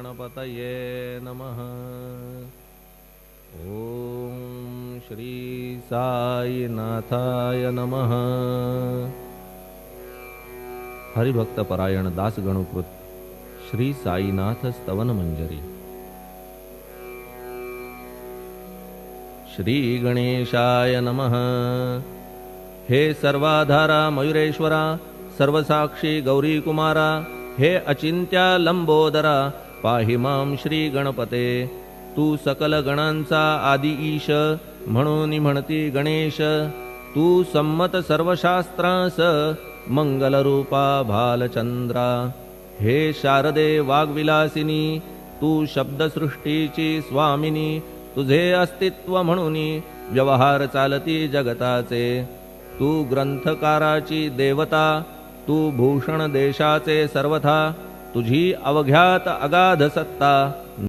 गणपतये नमः। ओम श्री साईनाथाय नमः। हरिभक्त परायण दास गणुकृत श्री साईनाथ स्तवन मंजरी। श्री गणेशाय नमः। हे सर्वाधारा मयुरेश्वरा, सर्वसाक्षी गौरी कुमारा, हे अचिंत्या लंबोदरा, पाहि मां श्री गणपते। तू सकल गणांचा आदि ईश, म्हणून म्हणती गणेश। तू संमत सर्वशास्त्रांस, मंगलरूपा भालचंद्रा। हे शारदे वाग्विलासिनी, तू शब्दसृष्टीची स्वामिनी। तुझे अस्तित्व म्हणून व्यवहार चालती जगताचे। तू ग्रंथकाराची देवता, तू भूषण देशाचे सर्वथा। तुझी अवघ्यात अगाध सत्ता,